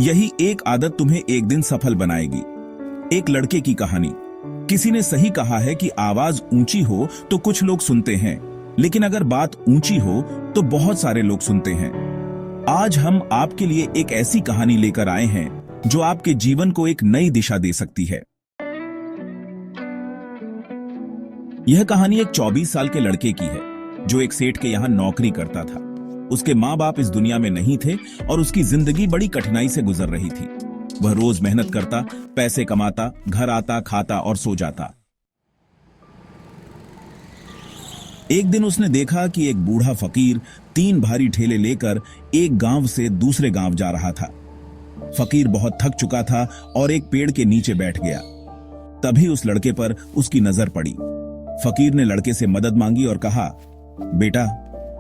यही एक आदत तुम्हें एक दिन सफल बनाएगी। एक लड़के की कहानी। किसी ने सही कहा है कि आवाज ऊंची हो तो कुछ लोग सुनते हैं, लेकिन अगर बात ऊंची हो तो बहुत सारे लोग सुनते हैं। आज हम आपके लिए एक ऐसी कहानी लेकर आए हैं जो आपके जीवन को एक नई दिशा दे सकती है। यह कहानी एक 24 साल के लड़के की है जो एक सेठ के यहां नौकरी करता था। उसके माँ बाप इस दुनिया में नहीं थे और उसकी जिंदगी बड़ी कठिनाई से गुजर रही थी। वह रोज मेहनत करता, पैसे कमाता, घर आता, खाता और सो जाता। एक दिन उसने देखा कि एक बूढ़ा फकीर 3 भारी ठेले लेकर एक गांव से दूसरे गांव जा रहा था। फकीर बहुत थक चुका था और एक पेड़ के नीचे बैठ गया। तभी उस लड़के पर उसकी नजर पड़ी। फकीर ने लड़के से मदद मांगी और कहा, बेटा,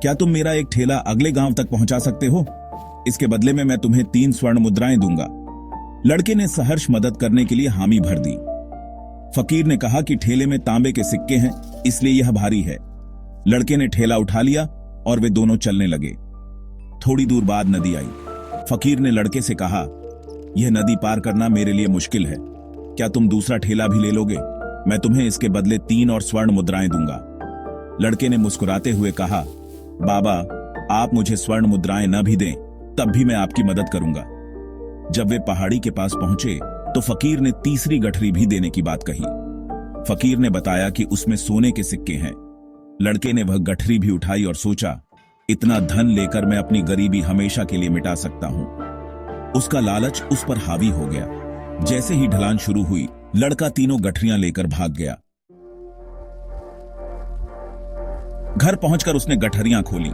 क्या तुम मेरा एक ठेला अगले गांव तक पहुंचा सकते हो? इसके बदले में मैं तुम्हें 3 स्वर्ण मुद्राएं दूंगा। लड़के ने सहर्ष मदद करने के लिए हामी भर दी। फकीर ने कहा कि ठेले में तांबे के सिक्के हैं, इसलिए यह भारी है। लड़के ने ठेला उठा लिया और वे दोनों चलने लगे। थोड़ी दूर बाद नदी आई। फकीर ने लड़के से कहा, यह नदी पार करना मेरे लिए मुश्किल है, क्या तुम दूसरा ठेला भी ले लोगे? मैं तुम्हें इसके बदले 3 और स्वर्ण मुद्राएं दूंगा। लड़के ने मुस्कुराते हुए कहा, बाबा, आप मुझे स्वर्ण मुद्राएं न भी दें तब भी मैं आपकी मदद करूंगा। जब वे पहाड़ी के पास पहुंचे तो फकीर ने तीसरी गठरी भी देने की बात कही। फकीर ने बताया कि उसमें सोने के सिक्के हैं। लड़के ने वह गठरी भी उठाई और सोचा, इतना धन लेकर मैं अपनी गरीबी हमेशा के लिए मिटा सकता हूं। उसका लालच उस पर हावी हो गया। जैसे ही ढलान शुरू हुई, लड़का तीनों गठरियां लेकर भाग गया। घर पहुंचकर उसने गठरियां खोली,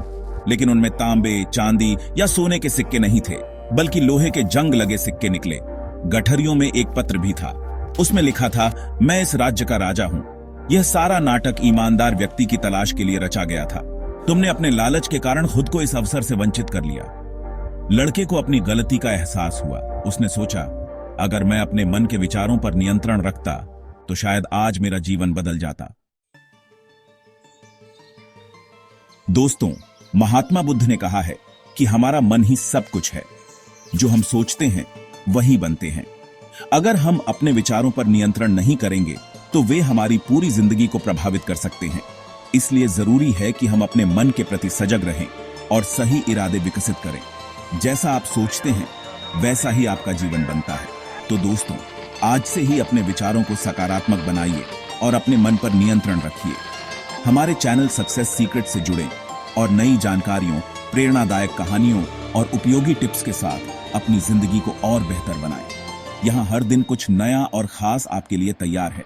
लेकिन उनमें तांबे, चांदी या सोने के सिक्के नहीं थे, बल्कि लोहे के जंग लगे सिक्के निकले। गठरियों में एक पत्र भी था। उसमें लिखा था, मैं इस राज्य का राजा हूं। यह सारा नाटक ईमानदार व्यक्ति की तलाश के लिए रचा गया था। तुमने अपने लालच के कारण खुद को इस अवसर से वंचित कर लिया। लड़के को अपनी गलती का एहसास हुआ। उसने सोचा, अगर मैं अपने मन के विचारों पर नियंत्रण रखता तो शायद आज मेरा जीवन बदल जाता। दोस्तों, महात्मा बुद्ध ने कहा है कि हमारा मन ही सब कुछ है। जो हम सोचते हैं वही बनते हैं। अगर हम अपने विचारों पर नियंत्रण नहीं करेंगे तो वे हमारी पूरी जिंदगी को प्रभावित कर सकते हैं। इसलिए जरूरी है कि हम अपने मन के प्रति सजग रहें और सही इरादे विकसित करें। जैसा आप सोचते हैं वैसा ही आपका जीवन बनता है। तो दोस्तों, आज से ही अपने विचारों को सकारात्मक बनाइए और अपने मन पर नियंत्रण रखिए। हमारे चैनल सक्सेस सीक्रेट से जुड़ें और नई जानकारियों, प्रेरणादायक कहानियों और उपयोगी टिप्स के साथ अपनी जिंदगी को और बेहतर बनाएं। यहाँ हर दिन कुछ नया और खास आपके लिए तैयार है।